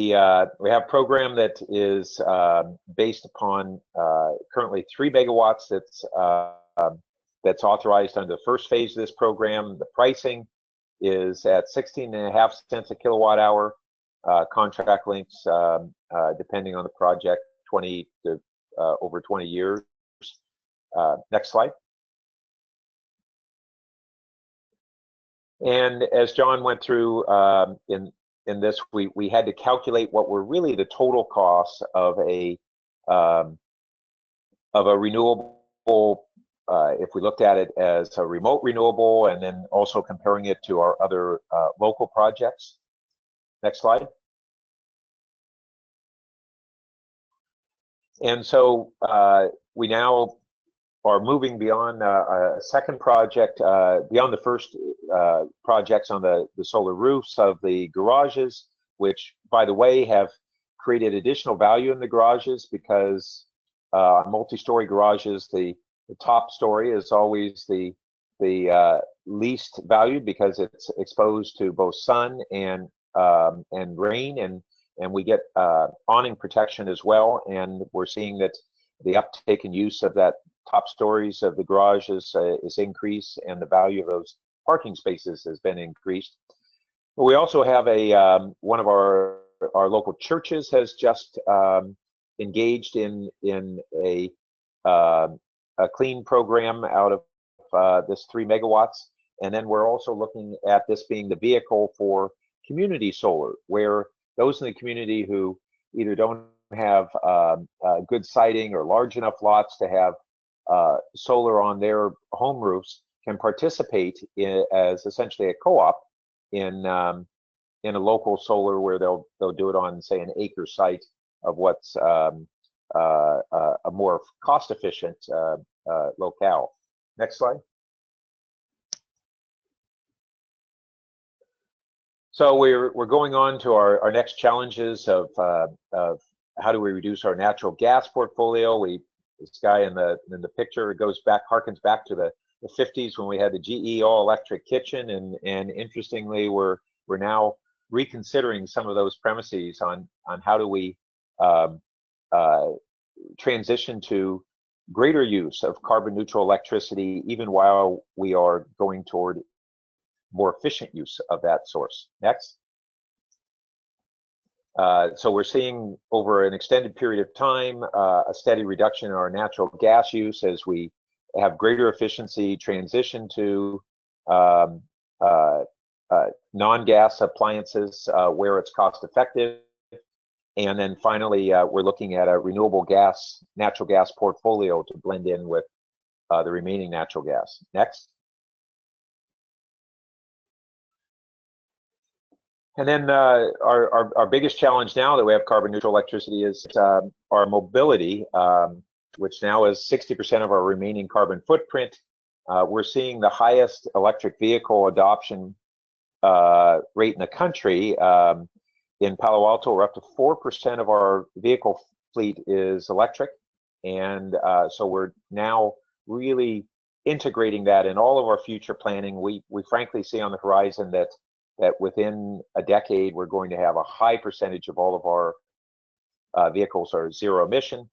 have a program that is based upon currently 3 megawatts that's authorized under the first phase of this program. The pricing is at 16.5 cents a kilowatt hour. Contract lengths, depending on the project, 20 to over 20 years. Next slide. And as John went through in this, we had to calculate what were really the total costs of a renewable, if we looked at it as a remote renewable, and then also comparing it to our other local projects. Next slide. And so we now are moving beyond a second project, beyond the first projects on the solar roofs of the garages, which, by the way, have created additional value in the garages, because multi-story garages, the top story is always the least valued, because it's exposed to both sun and rain, and we get awning protection as well. And we're seeing that the uptake and use of that top stories of the garages is increased, and the value of those parking spaces has been increased. But we also have one of our local churches has just engaged in a clean program out of this 3 megawatts. And then we're also looking at this being the vehicle for community solar, where those in the community who either don't have good siting or large enough lots to have solar on their home roofs can participate as essentially a co-op in a local solar, where they'll do it on, say, an acre site of what's a more cost-efficient locale. Next slide. So we're going on to our next challenges of how do we reduce our natural gas portfolio. This guy in the picture harkens back to the 50s when we had the GE all-electric kitchen, and interestingly, we're now reconsidering some of those premises on how do we transition to greater use of carbon neutral electricity, even while we are going toward more efficient use of that source. Next. So we're seeing over an extended period of time a steady reduction in our natural gas use as we have greater efficiency, transition to non-gas appliances where it's cost effective. And then finally, we're looking at a renewable natural gas portfolio to blend in with the remaining natural gas. Next. And then our biggest challenge now that we have carbon neutral electricity is our mobility, which now is 60% of our remaining carbon footprint. We're seeing the highest electric vehicle adoption rate in the country. In Palo Alto, we're up to 4% of our vehicle fleet is electric. And so we're now really integrating that in all of our future planning. We frankly see on the horizon that within a decade, we're going to have a high percentage of all of our vehicles are zero emission.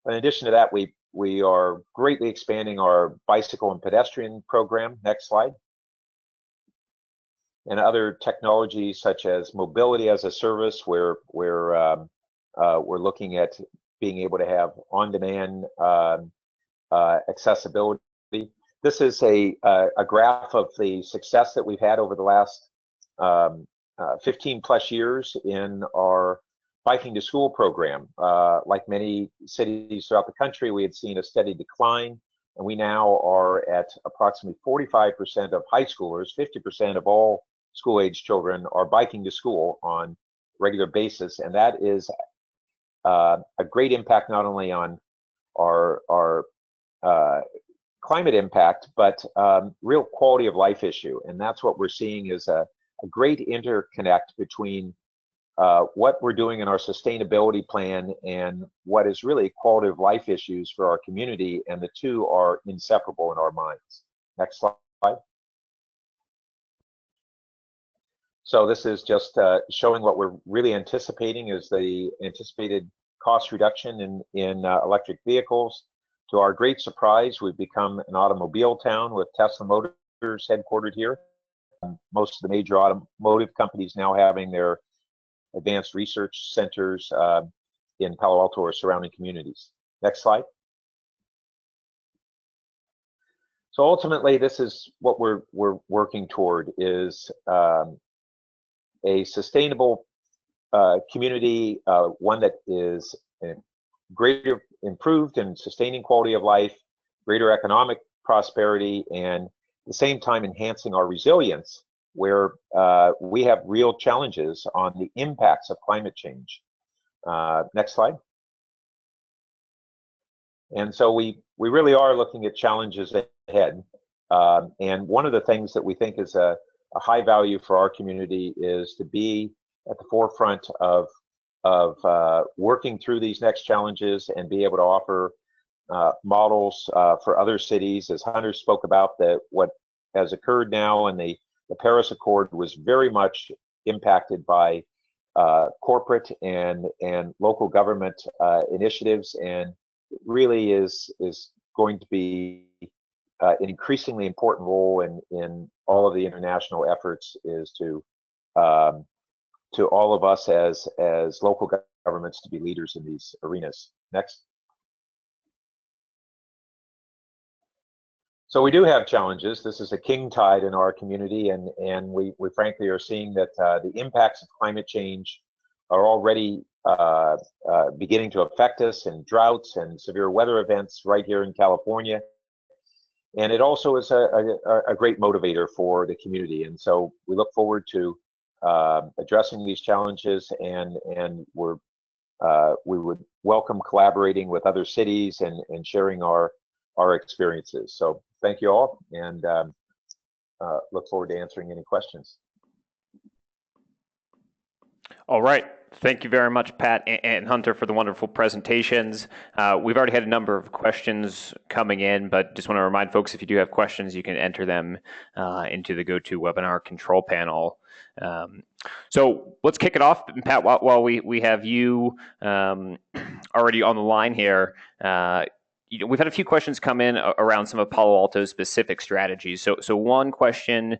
In addition to that, we are greatly expanding our bicycle and pedestrian program. Next slide. And other technologies such as mobility as a service, where we're looking at being able to have on-demand accessibility. This is a graph of the success that we've had over the last 15 plus years in our biking to school program. Like many cities throughout the country, we had seen a steady decline, and we now are at approximately 45% of high schoolers, 50% of all school-age children are biking to school on a regular basis, and that is a great impact not only on our climate impact, but real quality of life issue. And that's what we're seeing is a great interconnect between what we're doing in our sustainability plan and what is really quality of life issues for our community, and the two are inseparable in our minds. Next slide. So this is just showing what we're really anticipating is the anticipated cost reduction in electric vehicles. To our great surprise, we've become an automobile town with Tesla Motors headquartered here. Most of the major automotive companies now having their advanced research centers in Palo Alto or surrounding communities. Next slide. So ultimately, this is what we're working toward is a sustainable community, one that is greater improved and sustaining quality of life, greater economic prosperity, and at the same time enhancing our resilience, where we have real challenges on the impacts of climate change. Next slide. And so we really are looking at challenges ahead. And one of the things that we think is a high value for our community is to be at the forefront of working through these next challenges and be able to offer models for other cities. As Hunter spoke about, what has occurred now, and the Paris Accord was very much impacted by corporate and local government initiatives, and it really is going to be an increasingly important role in all of the international efforts is to all of us as local governments to be leaders in these arenas. Next. So we do have challenges. This is a king tide in our community, and we frankly are seeing that the impacts of climate change are already beginning to affect us in droughts and severe weather events right here in California. And it also is a great motivator for the community. And so we look forward to addressing these challenges, and we would welcome collaborating with other cities and sharing our experiences. So thank you all, and look forward to answering any questions. All right. Thank you very much, Pat and Hunter, for the wonderful presentations. We've already had a number of questions coming in, but just want to remind folks, if you do have questions, you can enter them into the GoToWebinar control panel. So let's kick it off, Pat, while we have you already on the line here. We've had a few questions come in around some of Palo Alto's specific strategies. So one question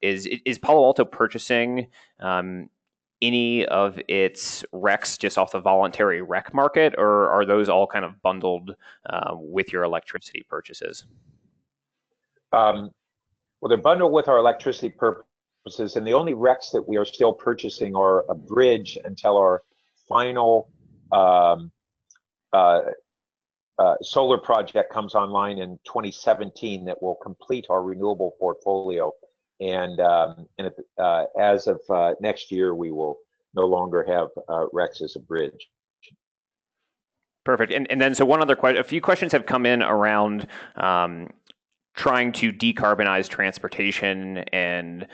is Palo Alto purchasing any of its RECs just off the voluntary REC market, or are those all kind of bundled with your electricity purchases? Well, they're bundled with our electricity purchases, and the only RECs that we are still purchasing are a bridge until our final solar project comes online in 2017 that will complete our renewable portfolio. as of next year, we will no longer have Rex as a bridge. Perfect. And then so one other question, a few questions have come in around trying to decarbonize transportation and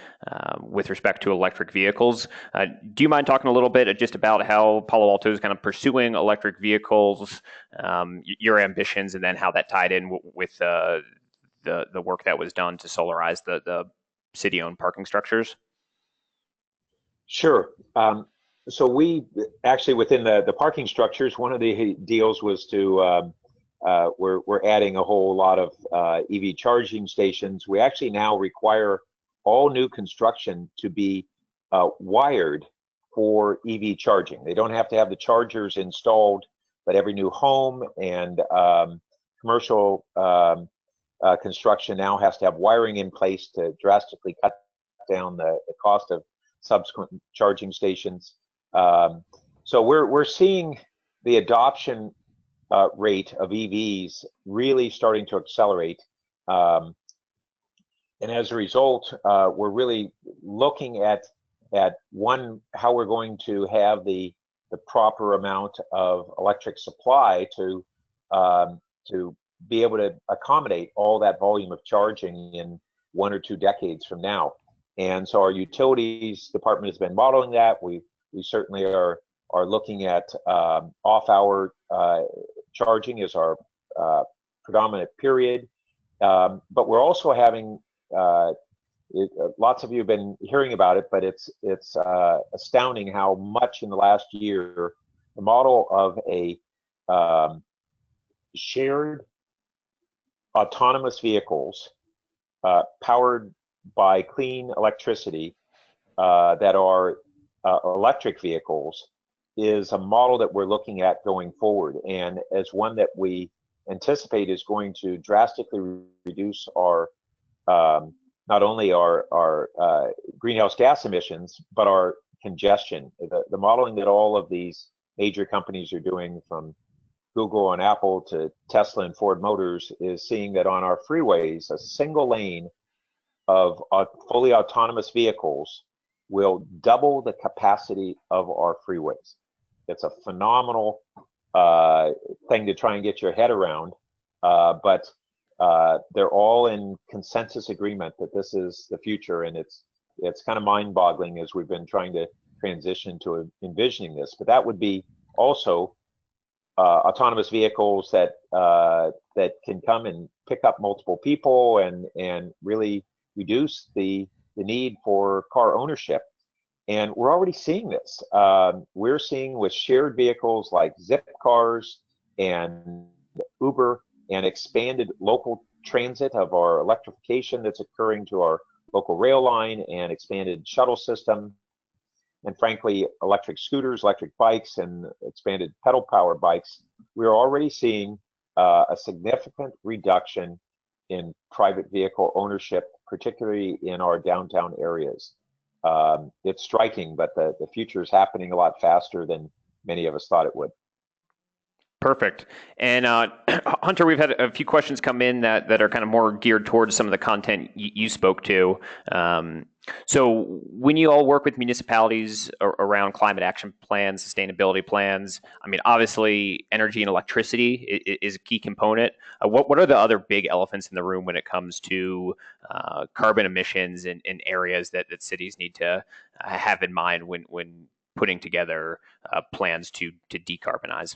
with respect to electric vehicles. Do you mind talking a little bit just about how Palo Alto is kind of pursuing electric vehicles, your ambitions, and then how that tied in with the work that was done to solarize the city-owned parking structures? Sure. So we actually, within the parking structures, one of the deals was to we're adding a whole lot of EV charging stations. We actually now require all new construction to be wired for EV charging. They don't have to have the chargers installed, but every new home and commercial construction now has to have wiring in place to drastically cut down the cost of subsequent charging stations. So we're seeing the adoption rate of EVs really starting to accelerate. And as a result, we're really looking at how we're going to have the proper amount of electric supply to be able to accommodate all that volume of charging in 1 or 2 decades from now. And so our utilities department has been modeling that. We certainly are looking at off-hour charging as our predominant period. But we're also having, lots of you have been hearing about it, but it's astounding how much in the last year the model of a shared autonomous vehicles powered by clean electricity that are electric vehicles is a model that we're looking at going forward, and as one that we anticipate is going to drastically reduce our not only our greenhouse gas emissions, but our congestion. The modeling that all of these major companies are doing, from Google and Apple to Tesla and Ford Motors, is seeing that on our freeways, a single lane of fully autonomous vehicles will double the capacity of our freeways. It's a phenomenal thing to try and get your head around, but they're all in consensus agreement that this is the future, and it's kind of mind-boggling as we've been trying to transition to envisioning this. But that would be also autonomous vehicles that can come and pick up multiple people and really reduce the need for car ownership. And we're already seeing this. We're seeing with shared vehicles like Zip cars and Uber and expanded local transit of our electrification that's occurring to our local rail line and expanded shuttle system, and frankly, electric scooters, electric bikes, and expanded pedal power bikes. We're already seeing a significant reduction in private vehicle ownership, particularly in our downtown areas. It's striking, but the future is happening a lot faster than many of us thought it would. Perfect. And Hunter, we've had a few questions come in that are kind of more geared towards some of the content you spoke to. So when you all work with municipalities around climate action plans, sustainability plans, I mean, obviously energy and electricity is a key component. What are the other big elephants in the room when it comes to carbon emissions in areas that cities need to have in mind when putting together plans to decarbonize?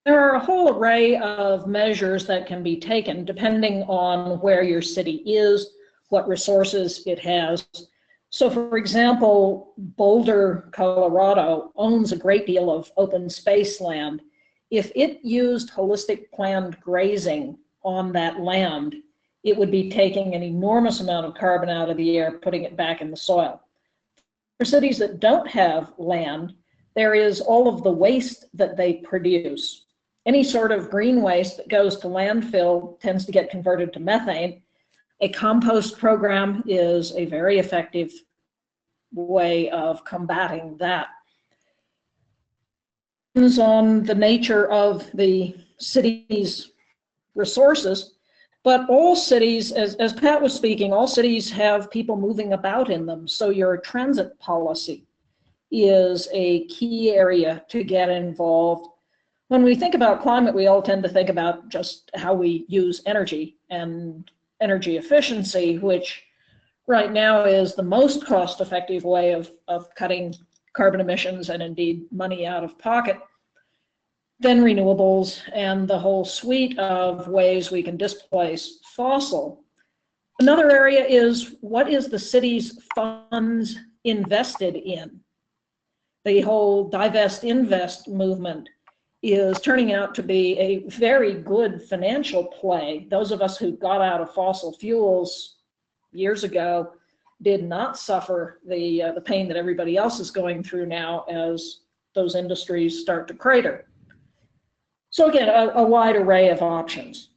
There are a whole array of measures that can be taken depending on where your city is, what resources it has. So for example, Boulder, Colorado owns a great deal of open space land. If it used holistic planned grazing on that land, it would be taking an enormous amount of carbon out of the air, putting it back in the soil. For cities that don't have land, there is all of the waste that they produce. Any sort of green waste that goes to landfill tends to get converted to methane. A compost program is a very effective way of combating that. Depends on the nature of the city's resources. But all cities, as Pat was speaking, all cities have people moving about in them. So your transit policy is a key area to get involved. When we think about climate, we all tend to think about just how we use energy and energy efficiency, which right now is the most cost-effective way of cutting carbon emissions and indeed money out of pocket. Then renewables and the whole suite of ways we can displace fossil. Another area is, what is the city's funds invested in? The whole divest invest movement is turning out to be a very good financial play. Those of us who got out of fossil fuels years ago did not suffer the pain that everybody else is going through now as those industries start to crater. So again, a wide array of options.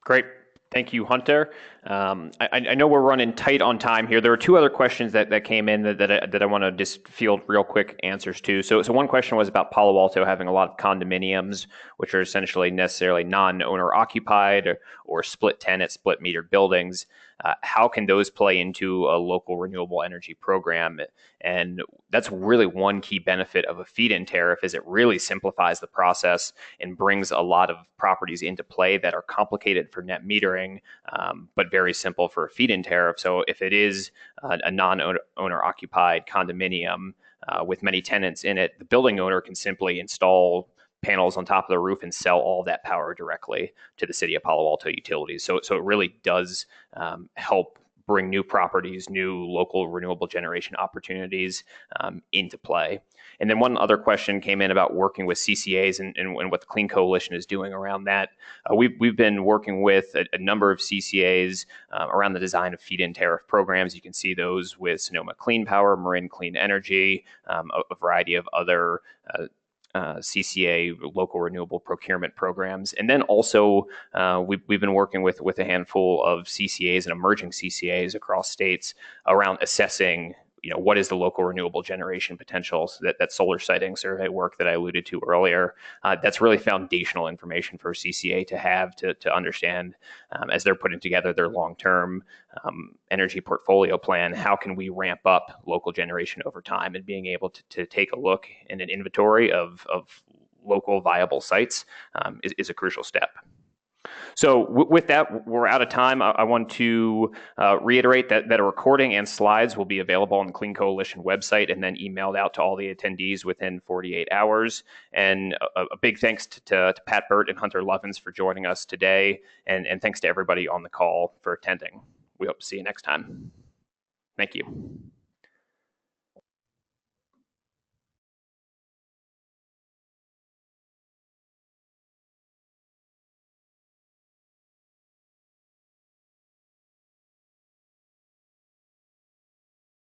Great. Thank you, Hunter. I know we're running tight on time here. There were two other questions that came in that I want to just field real quick answers to. So one question was about Palo Alto having a lot of condominiums, which are essentially necessarily non-owner occupied or split tenant, split metered buildings. How can those play into a local renewable energy program? And that's really one key benefit of a feed-in tariff, is it really simplifies the process and brings a lot of properties into play that are complicated for net metering, but very simple for a feed-in tariff. So if it is a non-owner occupied condominium with many tenants in it, the building owner can simply install panels on top of the roof and sell all that power directly to the city of Palo Alto utilities. So it really does help bring new properties, new local renewable generation opportunities into play. And then one other question came in about working with CCAs and what the Clean Coalition is doing around that. We've been working with a number of CCAs around the design of feed-in tariff programs. You can see those with Sonoma Clean Power, Marin Clean Energy, a variety of other CCA local renewable procurement programs. And then also we've been working with a handful of CCAs and emerging CCAs across states around assessing, what is the local renewable generation potential. So that solar siting survey work that I alluded to earlier, that's really foundational information for a CCA to have to understand as they're putting together their long-term energy portfolio plan. How can we ramp up local generation over time? And being able to take a look in an inventory of local viable sites is a crucial step. So with that, we're out of time. I want to reiterate that a recording and slides will be available on the Clean Coalition website and then emailed out to all the attendees within 48 hours. And a big thanks to Pat Burt and Hunter Lovins for joining us today. And thanks to everybody on the call for attending. We hope to see you next time. Thank you.